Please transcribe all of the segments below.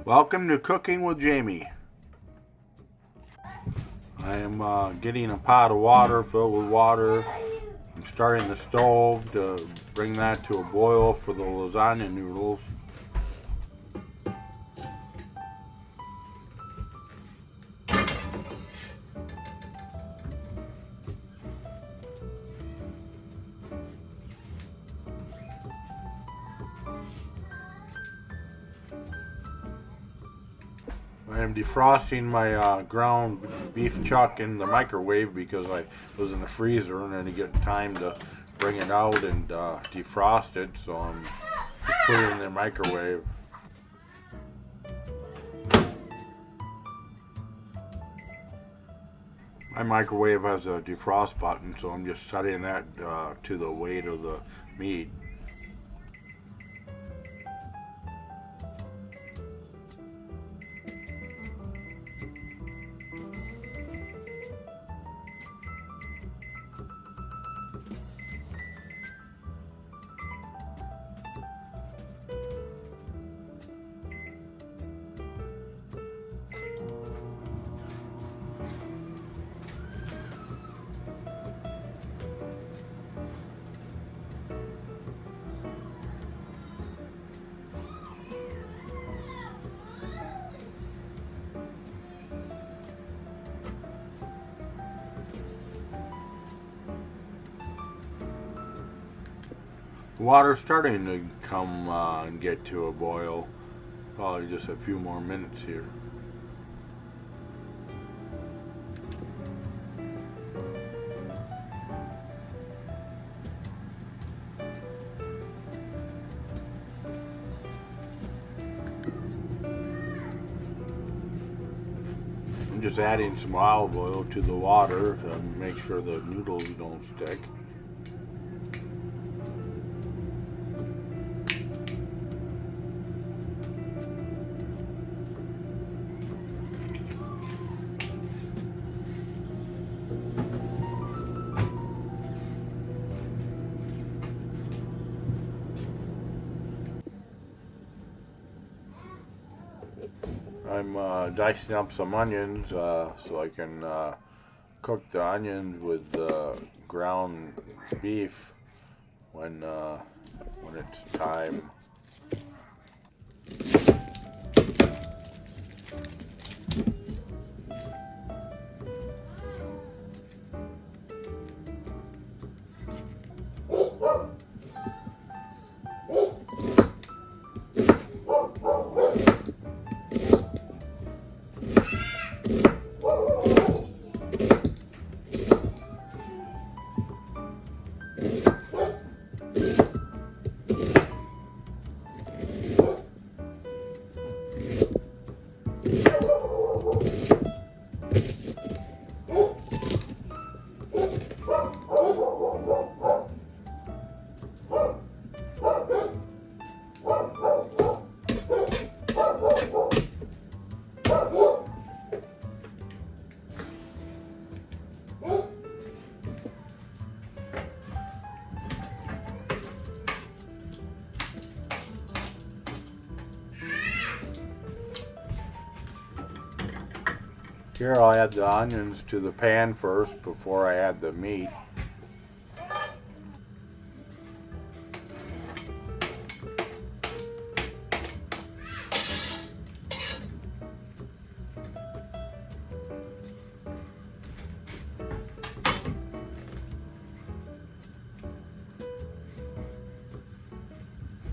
Welcome to Cooking with Jamie. I am getting a pot of water filled with water. I'm starting the stove to bring that to a boil for the lasagna noodles. I am defrosting my ground beef chuck in the microwave because I was in the freezer and I didn't get time to bring it out and defrost it, so I'm just putting it in the microwave. My microwave has a defrost button, so I'm just setting that to the weight of the meat. The water's starting to come and get to a boil. Probably just a few more minutes here. I'm just adding some olive oil to the water to make sure the noodles don't stick. I'm dicing up some onions so I can cook the onions with ground beef when it's time. Here I'll add the onions to the pan first before I add the meat.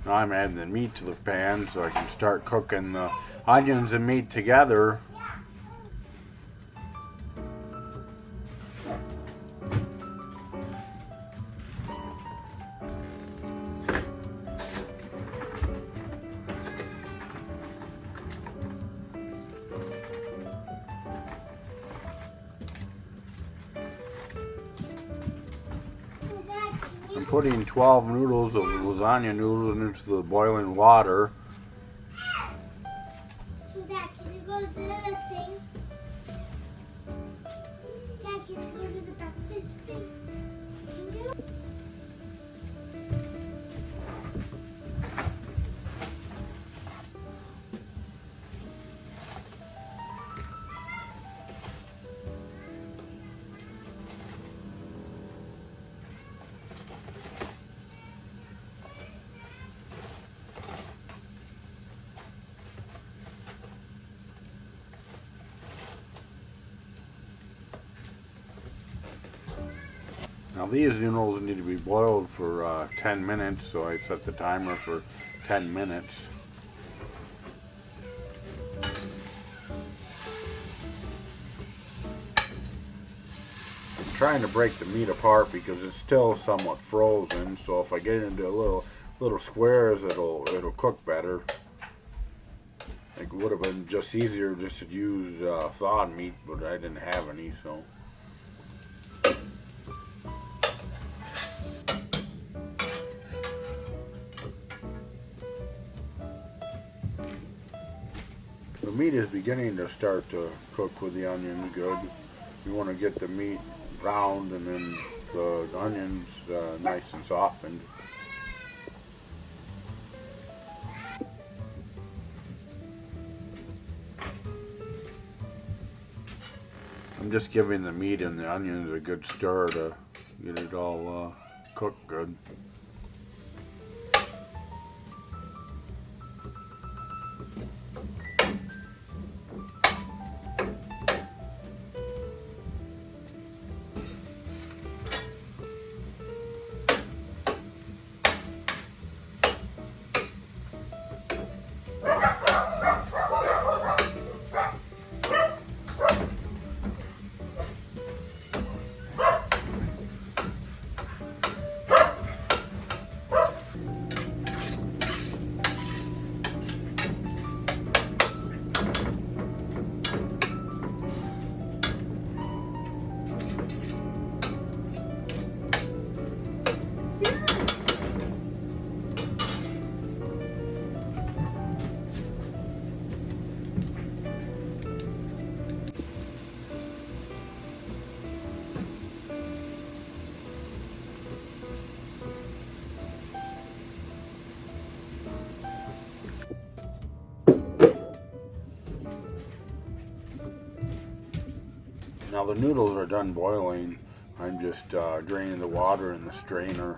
Now I'm adding the meat to the pan so I can start cooking the onions and meat together. I'm putting 12 noodles of lasagna noodles into the boiling water. So Dad, can you go to the other thing? Dad, can you go to the breakfast thing? Can you? Now these noodles need to be boiled for 10 minutes, so I set the timer for 10 minutes. I'm trying to break the meat apart because it's still somewhat frozen, so if I get it into little squares, it'll cook better. It would have been just easier just to use thawed meat, but I didn't have any, so. The meat is beginning to start to cook with the onions good. You want to get the meat browned and then the onions nice and softened. I'm just giving the meat and the onions a good stir to get it all cooked good. Now the noodles are done boiling. I'm just draining the water in the strainer.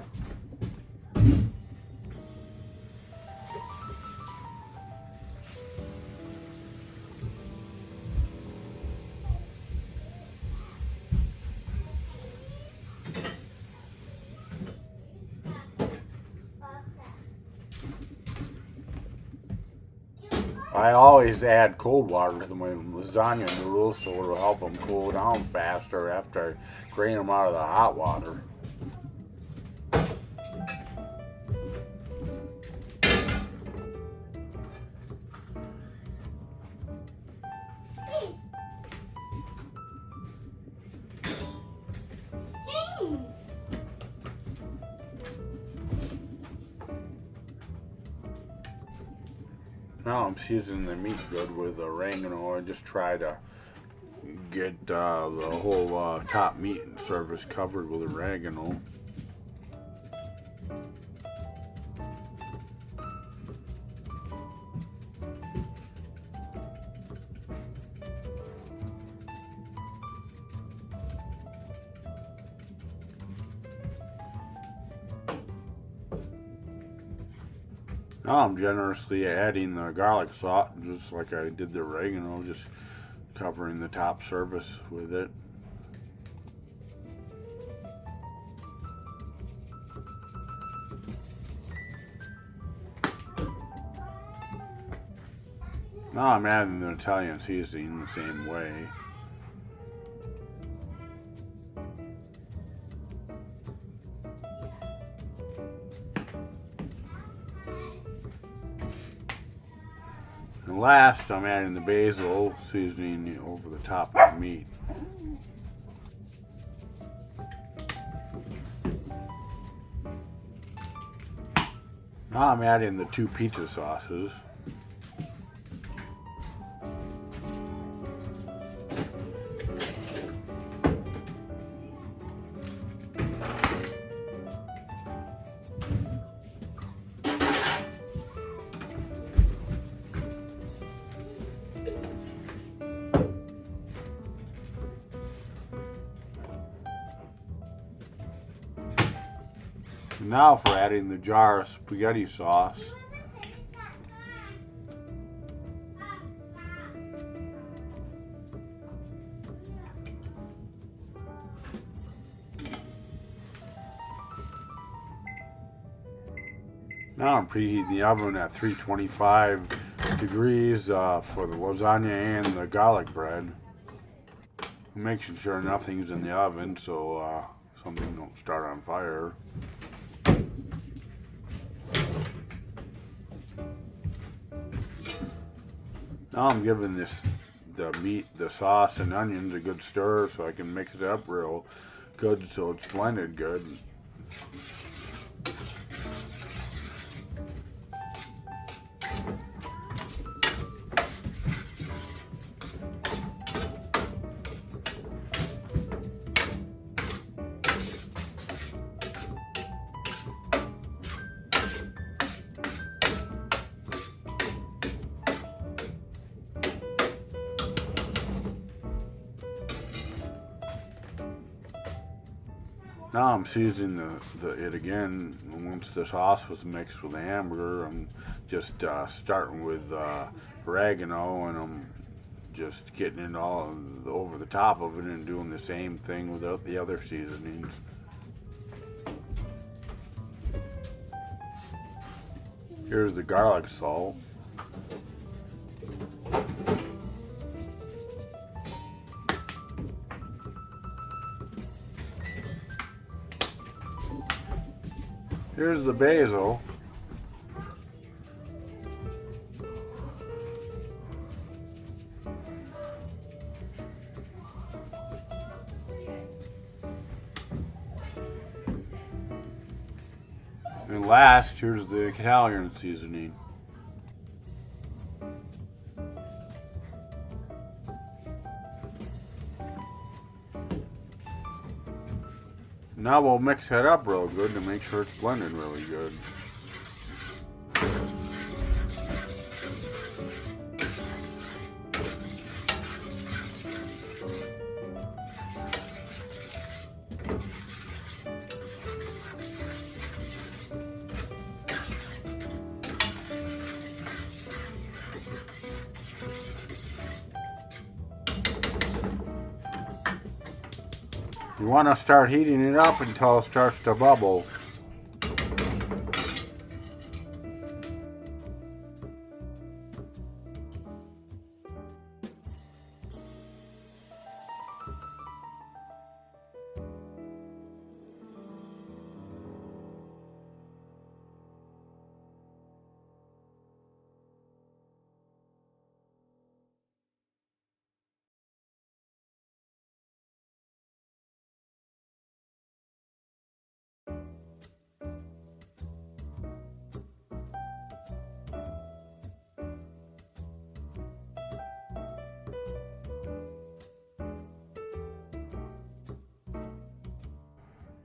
I always add cold water to my lasagna noodles so it'll help them cool down faster after I drain them out of the hot water. Now I'm seasoning the meat good with oregano. I just try to get the whole top meat surface covered with oregano. Now I'm generously adding the garlic sauce, just like I did the oregano, just covering the top surface with it. Now I'm adding the Italian seasoning the same way. And last, I'm adding the basil seasoning over the top of the meat. Now I'm adding the 2 pizza sauces. Now for adding the jar of spaghetti sauce. Now I'm preheating the oven at 325 degrees for the lasagna and the garlic bread. Making sure nothing's in the oven so something don't start on fire. Now I'm giving the meat, the sauce and onions a good stir so I can mix it up real good so it's blended good. Now I'm seasoning it again. Once the sauce was mixed with the hamburger, I'm just starting with oregano, and I'm just getting it all over the top of it and doing the same thing without the other seasonings. Here's the garlic salt. Here's the basil. And last, here's the Italian seasoning. Now we'll mix that up real good to make sure it's blended really good. You want to start heating it up until it starts to bubble.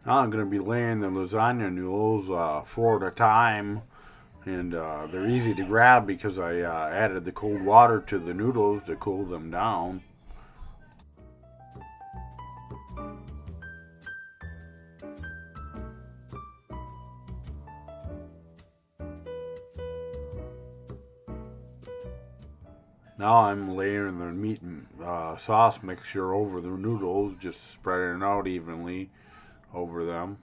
Now I'm going to be laying the lasagna noodles 4 at a time, and they're easy to grab because I added the cold water to the noodles to cool them down. Now I'm layering the meat and sauce mixture over the noodles, just spreading it out evenly over them.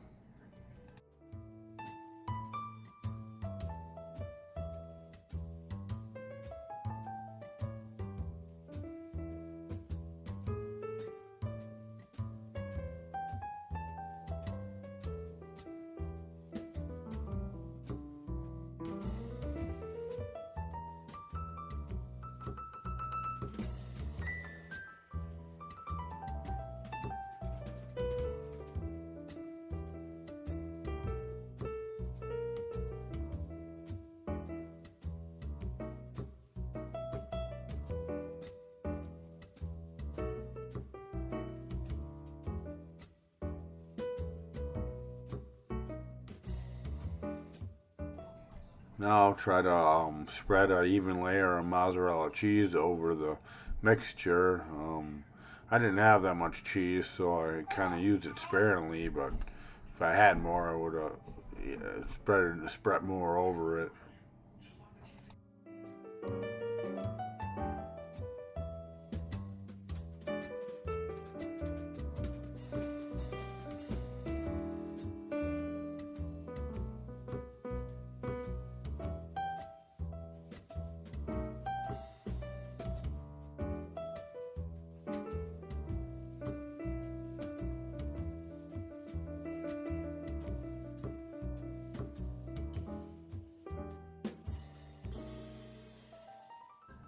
Now try to spread an even layer of mozzarella cheese over the mixture. I didn't have that much cheese, so I kind of used it sparingly, but if I had more, I would have spread more over it.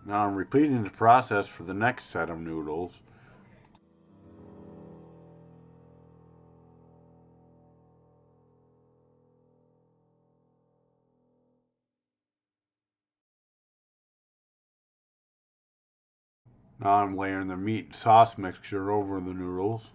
Now I'm repeating the process for the next set of noodles. Now I'm layering the meat sauce mixture over the noodles.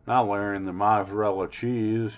Now layering the mozzarella cheese.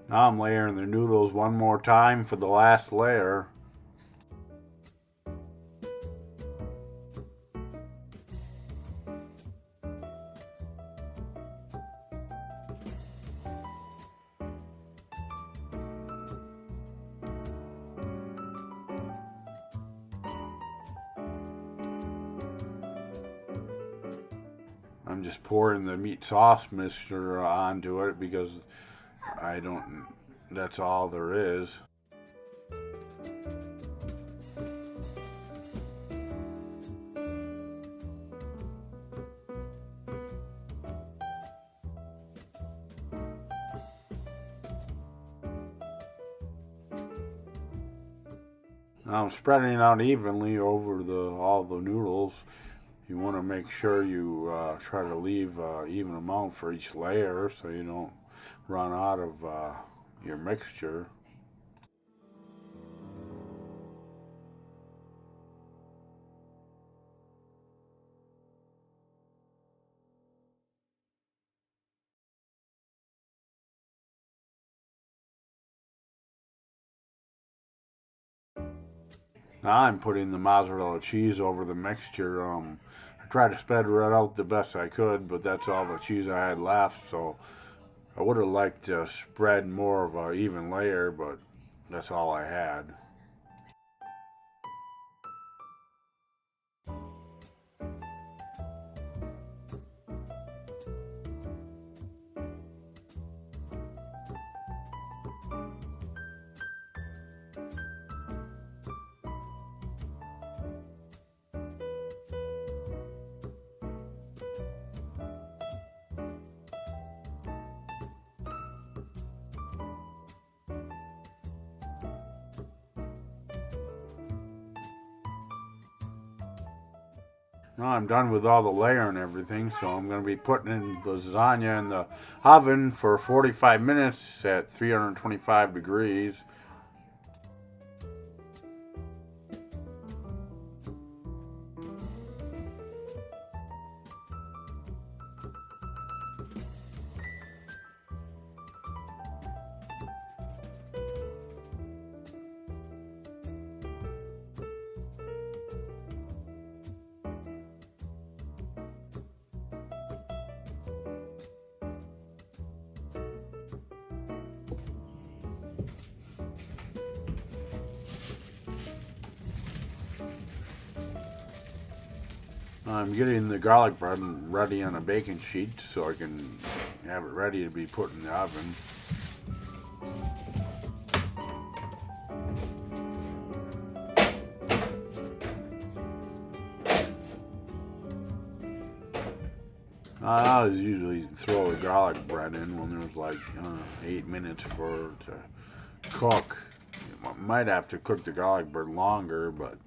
Now I'm layering the noodles one more time for the last layer. I'm just pouring the meat sauce mixture onto it because that's all there is. Now I'm spreading it out evenly over all the noodles. You want to make sure you try to leave even amount for each layer so you don't run out of your mixture. Now I'm putting the mozzarella cheese over the mixture. I tried to spread it out the best I could, but that's all the cheese I had left, so I would have liked to spread more of an even layer, but that's all I had. Now I'm done with all the layer and everything, so I'm going to be putting in the lasagna in the oven for 45 minutes at 325 degrees. I'm getting the garlic bread ready on a baking sheet so I can have it ready to be put in the oven. I always usually throw the garlic bread in when there's like 8 minutes for it to cook. might have to cook the garlic bread longer, but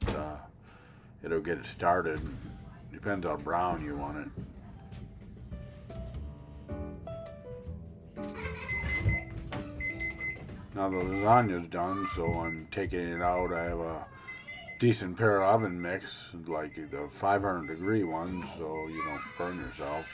it'll get it started. Depends how brown you want it. Now the lasagna's done, so I'm taking it out. I have a decent pair of oven mitts, like the 500-degree ones, so you don't burn yourself.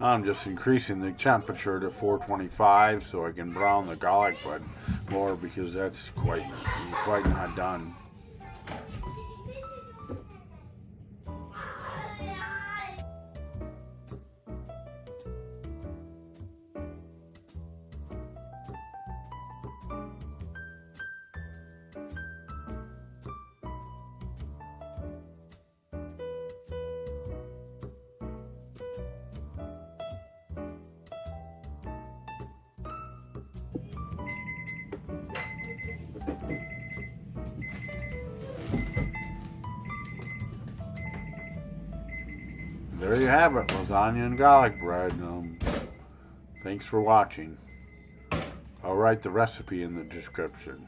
I'm just increasing the temperature to 425 so I can brown the garlic bread more, because that's quite not done. There you have it, lasagna and garlic bread. Thanks for watching. I'll write the recipe in the description.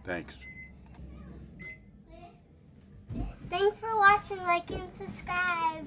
Thanks. Thanks for watching, like, and subscribe.